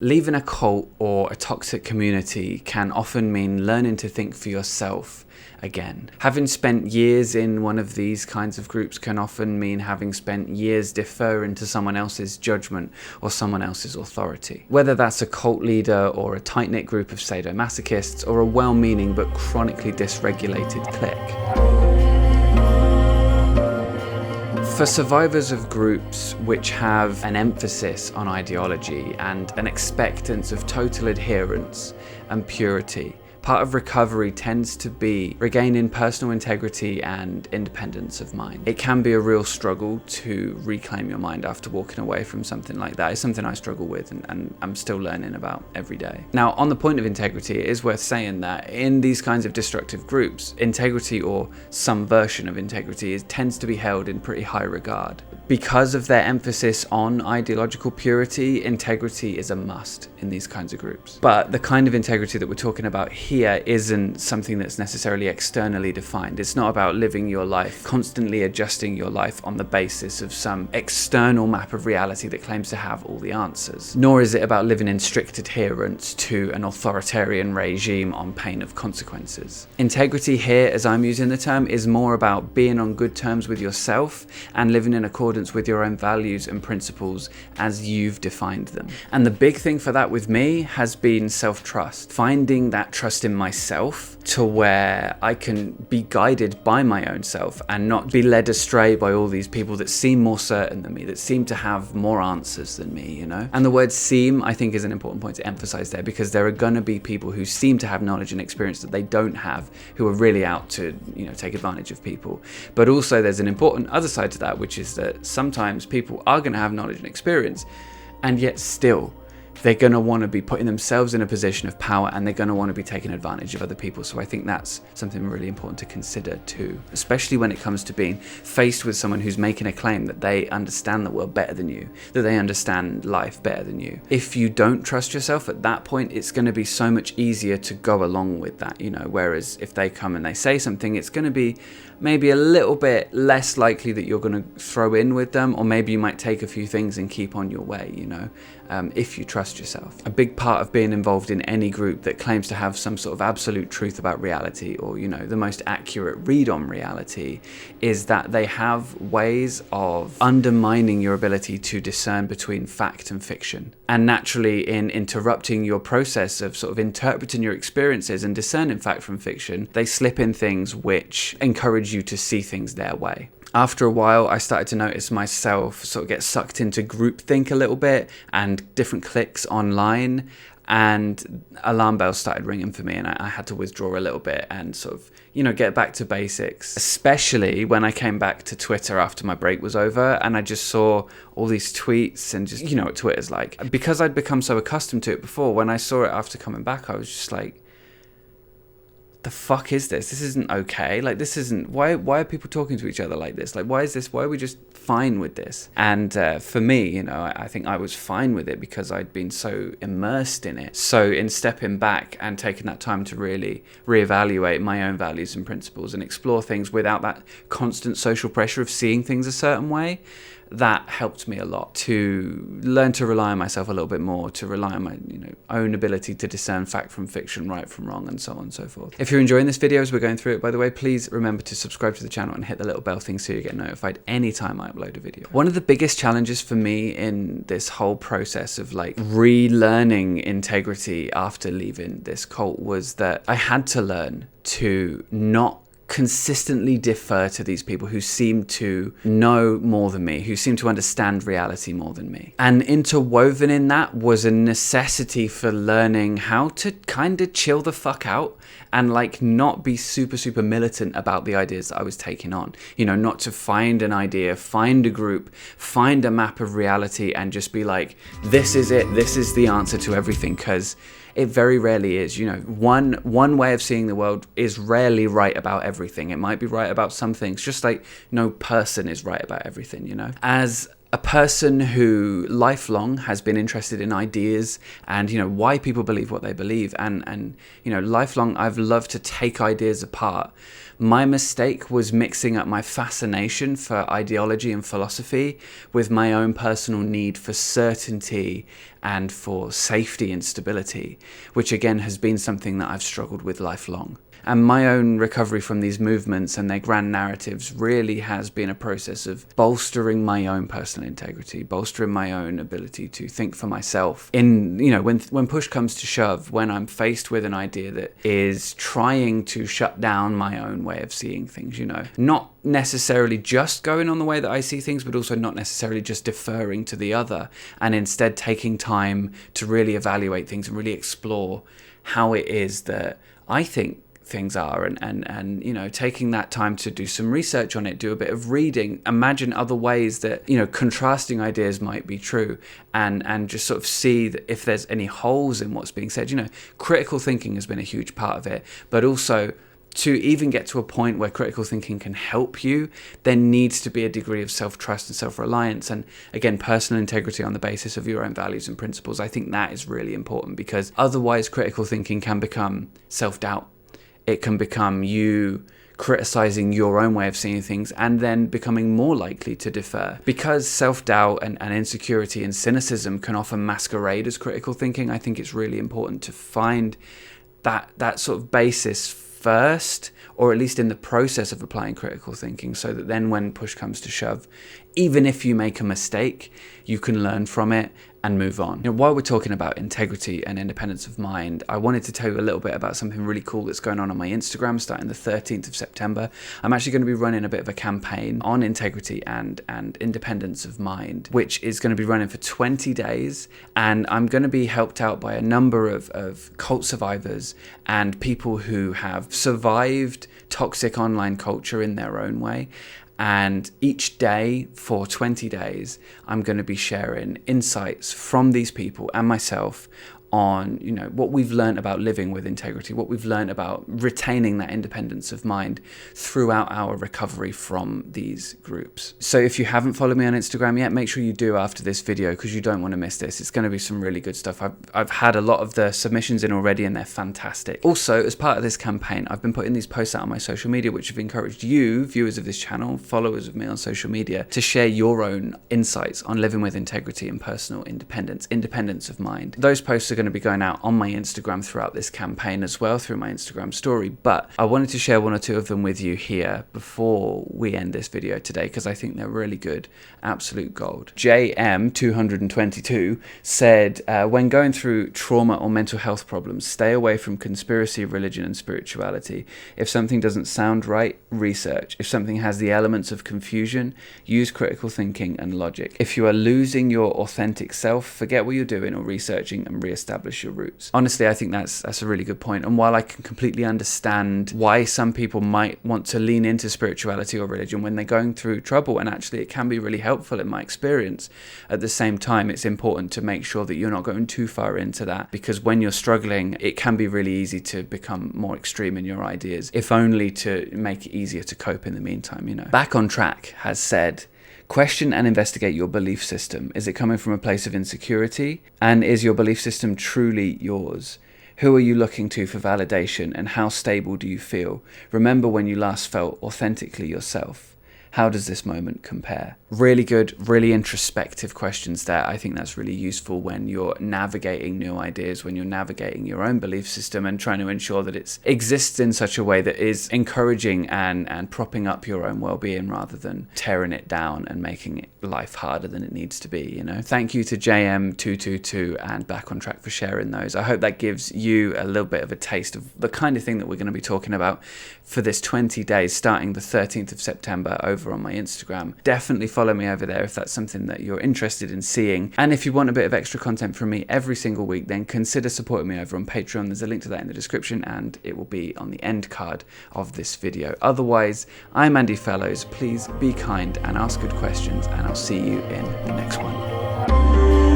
Leaving a cult or a toxic community can often mean learning to think for yourself again. Having spent years in one of these kinds of groups can often mean having spent years deferring to someone else's judgment or someone else's authority. Whether that's a cult leader or a tight-knit group of sadomasochists or a well-meaning but chronically dysregulated clique. For survivors of groups which have an emphasis on ideology and an expectance of total adherence and purity, part of recovery tends to be regaining personal integrity and independence of mind. It can be a real struggle to reclaim your mind after walking away from something like that. It's something I struggle with and I'm still learning about every day. Now, on the point of integrity, it is worth saying that in these kinds of destructive groups, integrity or some version of integrity tends to be held in pretty high regard. Because of their emphasis on ideological purity, integrity is a must in these kinds of groups. But the kind of integrity that we're talking about here isn't something that's necessarily externally defined. It's not about living your life, constantly adjusting your life on the basis of some external map of reality that claims to have all the answers. Nor is it about living in strict adherence to an authoritarian regime on pain of consequences. Integrity here, as I'm using the term, is more about being on good terms with yourself and living in accordance with your own values and principles as you've defined them. And the big thing for that with me has been self-trust. Finding that trust in myself to where I can be guided by my own self and not be led astray by all these people that seem more certain than me, that seem to have more answers than me, you know? And the word seem, I think, is an important point to emphasize there, because there are gonna be people who seem to have knowledge and experience that they don't have, who are really out to, take advantage of people. But also there's an important other side to that, which is that sometimes people are gonna have knowledge and experience, and yet still they're going to want to be putting themselves in a position of power, and they're going to want to be taking advantage of other people. So I think that's something really important to consider too, especially when it comes to being faced with someone who's making a claim that they understand the world better than you, that they understand life better than you. If you don't trust yourself at that point, it's going to be so much easier to go along with that, whereas if they come and they say something, it's going to be maybe a little bit less likely that you're going to throw in with them, or maybe you might take a few things and keep on your way, if you trust yourself. A big part of being involved in any group that claims to have some sort of absolute truth about reality, or the most accurate read on reality, is that they have ways of undermining your ability to discern between fact and fiction. And naturally, in interrupting your process of sort of interpreting your experiences and discerning fact from fiction, they slip in things which encourage you to see things their way. After a while, I started to notice myself sort of get sucked into groupthink a little bit and different cliques online, and alarm bells started ringing for me, and I had to withdraw a little bit and sort of, get back to basics, especially when I came back to Twitter after my break was over and I just saw all these tweets and just, what Twitter's like. Because I'd become so accustomed to it before, when I saw it after coming back, I was just like, the fuck is this? This isn't okay. Like, this isn't, why are people talking to each other like this? Like, why are we just fine with this? And for me, I think I was fine with it because I'd been so immersed in it. So in stepping back and taking that time to really reevaluate my own values and principles and explore things without that constant social pressure of seeing things a certain way, that helped me a lot to learn to rely on myself a little bit more, to rely on my own ability to discern fact from fiction, right from wrong, and so on and so forth. If you're enjoying this video as we're going through it, by the way, please remember to subscribe to the channel and hit the little bell thing so you get notified anytime I upload a video. One of the biggest challenges for me in this whole process of relearning integrity after leaving this cult was that I had to learn to not consistently defer to these people who seem to know more than me, who seem to understand reality more than me. And interwoven in that was a necessity for learning how to kind of chill the fuck out and not be super militant about the ideas that I was taking on. Not to find an idea, find a group, find a map of reality and just be like, this is it, this is the answer to everything, because it very rarely is. One way of seeing the world is rarely right about everything. It might be right about some things, just like no person is right about everything, As a person who lifelong has been interested in ideas and, why people believe what they believe. And lifelong, I've loved to take ideas apart. My mistake was mixing up my fascination for ideology and philosophy with my own personal need for certainty and for safety and stability, which again has been something that I've struggled with lifelong. And my own recovery from these movements and their grand narratives really has been a process of bolstering my own personal integrity, bolstering my own ability to think for myself. When push comes to shove, when I'm faced with an idea that is trying to shut down my own way of seeing things, not necessarily just going on the way that I see things, but also not necessarily just deferring to the other, and instead taking time to really evaluate things and really explore how it is that I think things are, and taking that time to do some research on it, do a bit of reading, imagine other ways that contrasting ideas might be true, and just sort of see that if there's any holes in what's being said. Critical thinking has been a huge part of it, but also to even get to a point where critical thinking can help you, there needs to be a degree of self-trust and self-reliance, and again, personal integrity on the basis of your own values and principles. I think that is really important, because otherwise critical thinking can become self-doubt. It can become you criticizing your own way of seeing things and then becoming more likely to defer. Because self-doubt and insecurity and cynicism can often masquerade as critical thinking, I think it's really important to find that sort of basis first, or at least in the process of applying critical thinking, so that then when push comes to shove, even if you make a mistake, you can learn from it and move on. While we're talking about integrity and independence of mind, I wanted to tell you a little bit about something really cool that's going on my Instagram starting the 13th of September. I'm actually going to be running a bit of a campaign on integrity and independence of mind, which is going to be running for 20 days. And I'm going to be helped out by a number of cult survivors and people who have survived toxic online culture in their own way. And each day for 20 days, I'm going to be sharing insights from these people and myself on, what we've learned about living with integrity, what we've learned about retaining that independence of mind throughout our recovery from these groups. So if you haven't followed me on Instagram yet, make sure you do after this video, because you don't want to miss this. It's going to be some really good stuff. I've had a lot of the submissions in already, and they're fantastic. Also, as part of this campaign, I've been putting these posts out on my social media, which have encouraged you, viewers of this channel, followers of me on social media, to share your own insights on living with integrity and personal independence of mind. Those posts are going to be going out on my Instagram throughout this campaign as well, through my Instagram story, but I wanted to share one or two of them with you here before we end this video today, because I think they're really good, absolute gold. JM222 said, when going through trauma or mental health problems, stay away from conspiracy, religion and spirituality. If something doesn't sound right, research. If something has the elements of confusion, use critical thinking and logic. If you are losing your authentic self, forget what you're doing or researching and reestablish your roots. Honestly, I think that's a really good point. And while I can completely understand why some people might want to lean into spirituality or religion when they're going through trouble, and actually it can be really helpful in my experience, at the same time, it's important to make sure that you're not going too far into that, because when you're struggling, it can be really easy to become more extreme in your ideas, if only to make it easier to cope in the meantime. Back on Track has said, question and investigate your belief system. Is it coming from a place of insecurity? And is your belief system truly yours? Who are you looking to for validation, and how stable do you feel? Remember when you last felt authentically yourself. How does this moment compare? Really good, really introspective questions there. I think that's really useful when you're navigating new ideas, when you're navigating your own belief system and trying to ensure that it exists in such a way that is encouraging and propping up your own well-being, rather than tearing it down and making life harder than it needs to be. Thank you to JM222 and Back on Track for sharing those. I hope that gives you a little bit of a taste of the kind of thing that we're going to be talking about for this 20 days starting the 13th of September over on my Instagram. Definitely follow me over there if that's something that you're interested in seeing. And if you want a bit of extra content from me every single week, then consider supporting me over on Patreon. There's a link to that in the description, and it will be on the end card of this video. Otherwise, I'm Andy Fellows. Please be kind and ask good questions, and I'll see you in the next one.